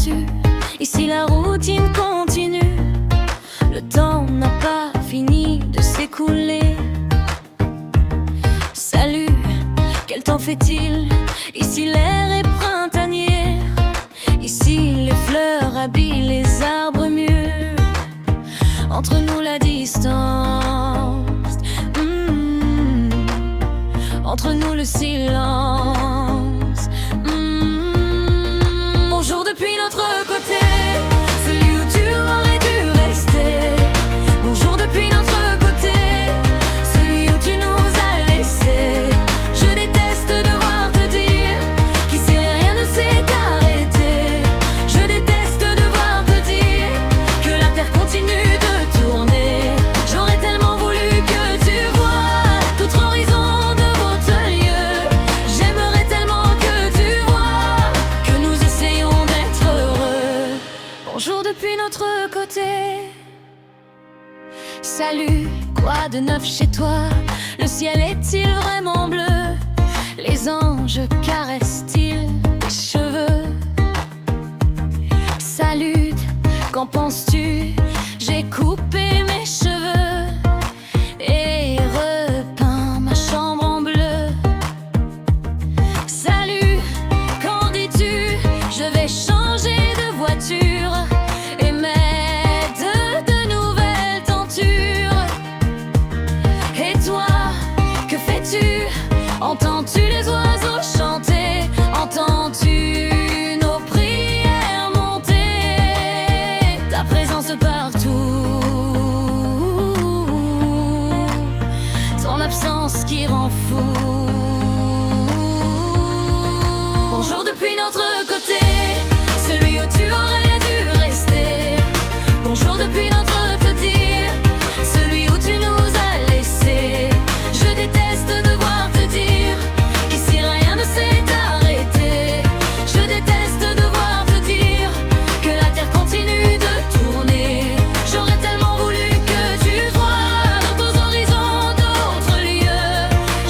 déçu. Ici la routine continue. Le temps n'a pas fini de s'écouler. Salut, quel temps fait-il? Ici l'air est printanier. Ici les fleurs habillent les arbres mieux. Entre nous la distance, entre nous le silence. Bonjour depuis notre côté, celui où tu aurais dû rester. Bonjour depuis notre côté, celui où tu nous as laissés. Je déteste devoir te dire qu'ici rien ne s'est arrêté. Je déteste devoir te dire que la terre continue de tourner. J'aurais tellement voulu que tu vois tout l'horizon de votre lieu. J'aimerais tellement que tu vois que nous essayons d'être heureux. Bonjour depuis notre côté. Salut, quoi de neuf chez toi? Le ciel est-il vraiment bleu? Les anges caressent-ils tes cheveux? Salut, qu'en penses-tu? J'ai coupé mes cheveux et repeint ma chambre en bleu. Salut, qu'en dis-tu? Je vais changer de voiture et mettre de nouvelles tentures. Et toi, que fais-tu? Entends-tu les oiseaux chanter? Entends-tu nos prières monter? Ta présence partout, ton absence qui rend fou. Bonjour depuis notre côté, celui où tu aurais dû rester. Bonjour depuis notre côté, celui où tu nous as laissés. Je déteste devoir te dire qu'ici rien ne s'est arrêté. Je déteste devoir te dire que la terre continue de tourner. J'aurais tellement voulu que tu vois dans tes horizons d'autres lieux.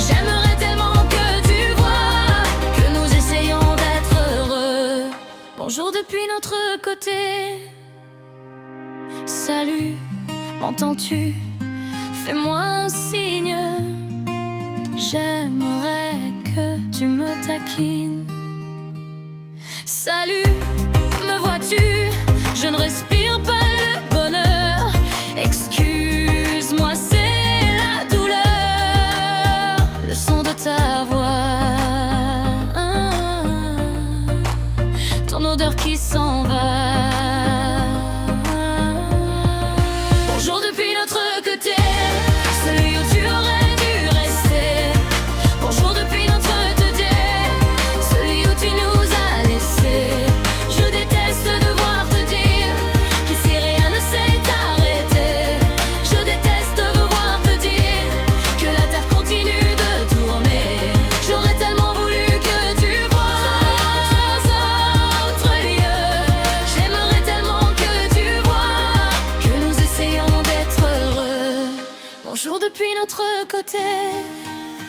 J'aimerais tellement que tu vois que nous essayons d'être heureux. Bonjour depuis notre côté. Salut, m'entends-tu? Fais-moi un signe. J'aimerais que tu me taquines. Salut, me vois-tu? Je ne respire pas le bonheur. Excuse-moi, c'est la douleur. Le son de ta voix, ton odeur qui s'en va. Bonjour depuis notre côté, celui où tu aurais dû rester. Bonjour depuis notre côté, celui où tu nous as laissés. Je déteste devoir te dire qu'ici rien ne s'est arrêté. Je déteste devoir te dire que la terre continue de tourner. J'aurais tellement voulu que tu vois autre lieu. J'aimerais tellement que tu vois que nous essayons d'être heureux. Bonjour depuis notre côté.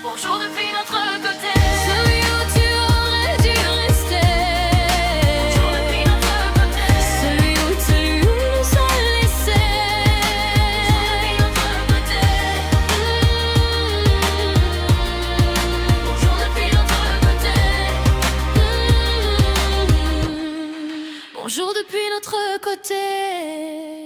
Bonjour depuis notre côté, celui où tu aurais dû rester. Bonjour depuis notre côté, celui où tu nous as laissés. Bonjour depuis notre côté. Bonjour depuis notre côté. Bonjour depuis notre côté.